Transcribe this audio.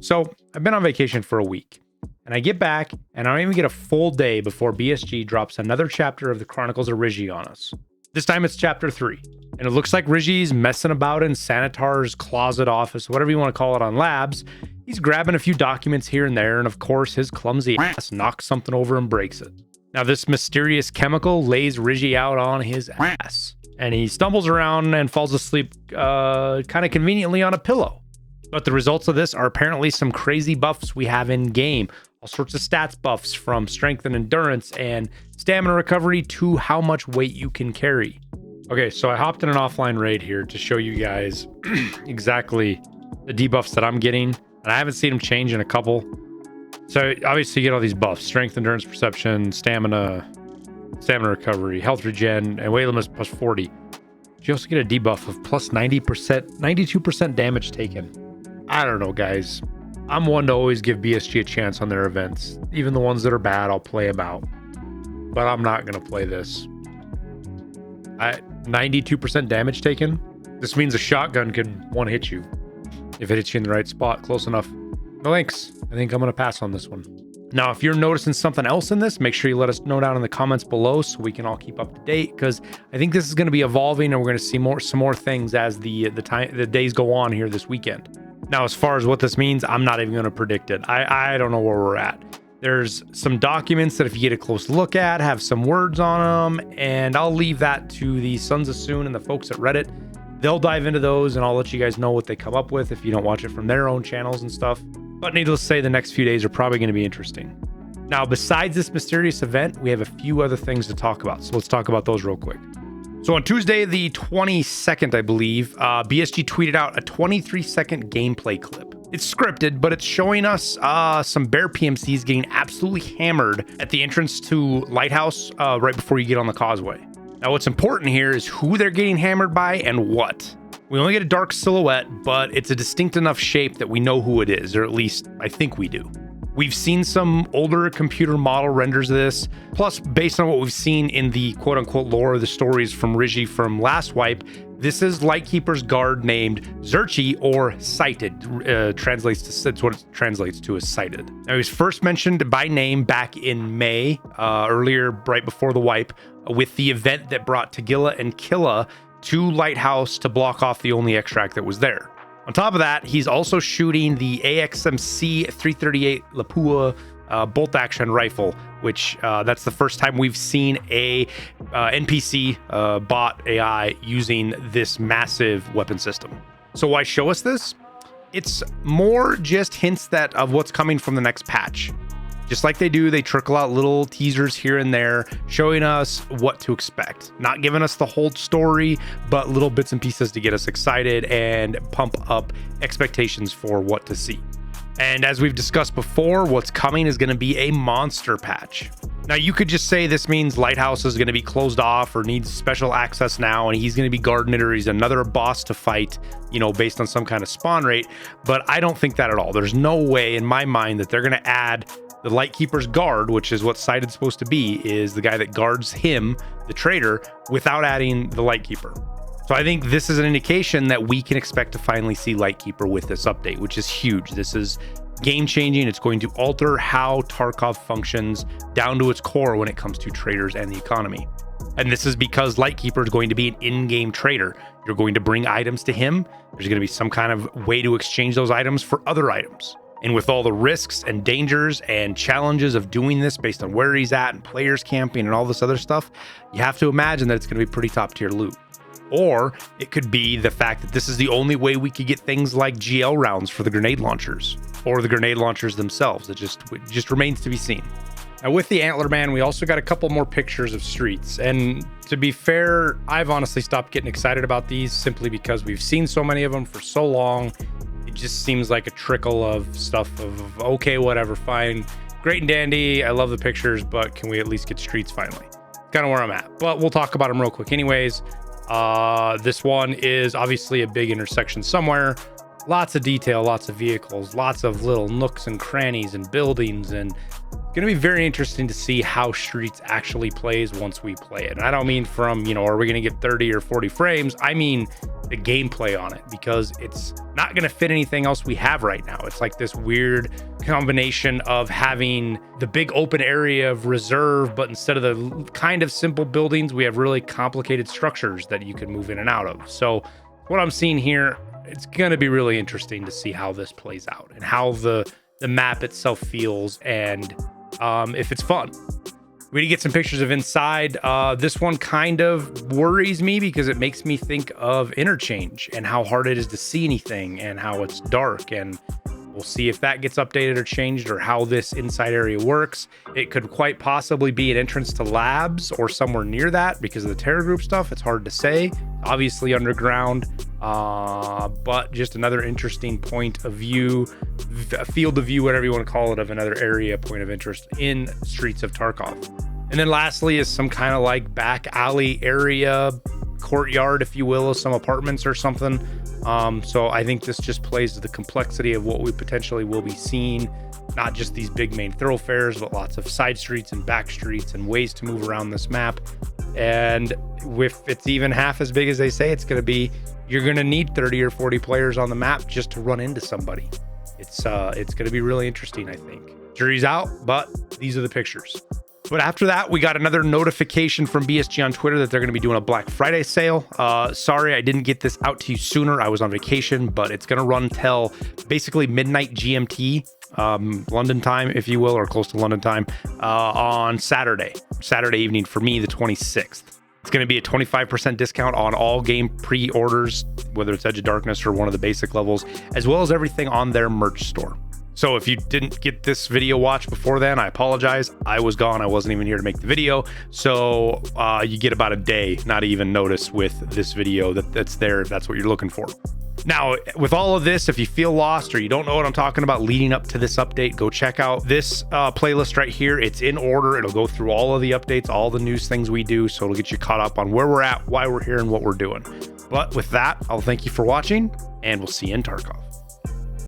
So I've been on vacation for a week, and I get back, and I don't even get a full day before BSG drops another chapter of the Chronicles of Rigi on us. This time it's chapter 3, and it looks like Rigi's messing about in Sanitar's closet office, whatever you want to call it, on labs. He's grabbing a few documents here and there, and of course his clumsy ass knocks something over and breaks it. Now this mysterious chemical lays Rigi out on his ass, and he stumbles around and falls asleep kind of conveniently on a pillow. But the results of this are apparently some crazy buffs we have in game. All sorts of stats buffs, from strength and endurance and stamina recovery to how much weight you can carry. Okay, so I hopped in an offline raid here to show you guys exactly the debuffs that I'm getting. And I haven't seen them change in a couple. So obviously you get all these buffs: strength, endurance, perception, stamina recovery, health regen, and weight limit plus 40. You also get a debuff of plus 90%, 92% damage taken. I don't know, guys. I'm one to always give BSG a chance on their events. Even the ones that are bad, I'll play about. But I'm not going to play this. 92% damage taken? This means a shotgun could one-hit you. If it hits you in the right spot, close enough. No thanks. I think I'm going to pass on this one. Now, if you're noticing something else in this, make sure you let us know down in the comments below so we can all keep up to date, because I think this is going to be evolving, and we're going to see some more things as the days go on here this weekend. Now, as far as what this means, I'm not even going to predict it. I don't know where we're at. There's some documents that if you get a close look at, have some words on them, and I'll leave that to the Sons of Soon and the folks at Reddit. They'll dive into those, and I'll let you guys know what they come up with if you don't watch it from their own channels and stuff. But needless to say, the next few days are probably going to be interesting. Now, besides this mysterious event, we have a few other things to talk about. So let's talk about those real quick. So on Tuesday, the 22nd, I believe, BSG tweeted out a 23-second gameplay clip. It's scripted, but it's showing us some bear PMCs getting absolutely hammered at the entrance to Lighthouse right before you get on the causeway. Now, what's important here is who they're getting hammered by and what. We only get a dark silhouette, but it's a distinct enough shape that we know who it is, or at least I think we do. We've seen some older computer model renders of this. Plus, based on what we've seen in the quote-unquote lore of the stories from Rigi from last wipe, this is Lightkeeper's guard named Xerxes, or Sighted. That's what it translates to, as Sighted. Now, he was first mentioned by name back in May, earlier, right before the wipe, with the event that brought Tagilla and Killa to Lighthouse to block off the only extract that was there. On top of that, he's also shooting the AXMC 338 Lapua bolt action rifle, which that's the first time we've seen a NPC bot AI using this massive weapon system. So why show us this? It's more just hints of what's coming from the next patch. Just like they do, they trickle out little teasers here and there, showing us what to expect. Not giving us the whole story, but little bits and pieces to get us excited and pump up expectations for what to see. And as we've discussed before, what's coming is going to be a monster patch. Now, you could just say this means Lighthouse is going to be closed off or needs special access now, and he's going to be guarding it, or he's another boss to fight, based on some kind of spawn rate. But I don't think that at all. There's no way in my mind that they're going to add the Lightkeeper's guard, which is what Sighted's supposed to be, is the guy that guards him, the traitor, without adding the Lightkeeper. So I think this is an indication that we can expect to finally see Lightkeeper with this update, which is huge. This is game changing. It's going to alter how Tarkov functions down to its core when it comes to traders and the economy. And this is because Lightkeeper is going to be an in-game trader. You're going to bring items to him. There's going to be some kind of way to exchange those items for other items. And with all the risks and dangers and challenges of doing this based on where he's at and players camping and all this other stuff, you have to imagine that it's going to be pretty top tier loot. Or it could be the fact that this is the only way we could get things like GL rounds for the grenade launchers, or the grenade launchers themselves. It just remains to be seen. Now, with the Antler Man, we also got a couple more pictures of streets. And to be fair, I've honestly stopped getting excited about these simply because we've seen so many of them for so long. It just seems like a trickle of stuff of, okay, whatever, fine. Great and dandy. I love the pictures, but can we at least get streets finally? Kind of where I'm at, but we'll talk about them real quick anyways. This one is obviously a big intersection somewhere. Lots of detail, lots of vehicles, lots of little nooks and crannies and buildings, and it's going to be very interesting to see how Streets actually plays once we play it. And I don't mean from, are we going to get 30 or 40 frames? I mean the gameplay on it, because it's not going to fit anything else we have right now. It's like this weird combination of having the big open area of reserve, but instead of the kind of simple buildings, we have really complicated structures that you can move in and out of. So what I'm seeing here, it's going to be really interesting to see how this plays out and how the map itself feels, and if it's fun. We need to get some pictures of inside. This one kind of worries me because it makes me think of Interchange and how hard it is to see anything and how it's dark, and we'll see if that gets updated or changed, or how this inside area works. It could quite possibly be an entrance to labs or somewhere near that because of the terror group stuff. It's hard to say. Obviously underground, but just another interesting point of view, field of view, whatever you want to call it, of another area point of interest in Streets of Tarkov. And then lastly is some kind of like back alley area, courtyard, if you will, of some apartments or something. So I think this just plays to the complexity of what we potentially will be seeing, not just these big main thoroughfares, but lots of side streets and back streets and ways to move around this map. And if it's even half as big as they say it's going to be, you're going to need 30 or 40 players on the map just to run into somebody. It's going to be really interesting, I think. Jury's out, but these are the pictures. But after that, we got another notification from BSG on Twitter that they're going to be doing a Black Friday sale. Sorry, I didn't get this out to you sooner. I was on vacation, but it's going to run till basically midnight GMT, London time, if you will, or close to London time, on Saturday evening for me, the 26th. It's going to be a 25% discount on all game pre-orders, whether it's Edge of Darkness or one of the basic levels, as well as everything on their merch store. So if you didn't get this video watched before then, I apologize. I was gone. I wasn't even here to make the video. So you get about a day, not even notice, with this video that's there if that's what you're looking for. Now, with all of this, if you feel lost or you don't know what I'm talking about leading up to this update, go check out this playlist right here. It's in order. It'll go through all of the updates, all the news things we do. So it'll get you caught up on where we're at, why we're here, and what we're doing. But with that, I'll thank you for watching, and we'll see you in Tarkov.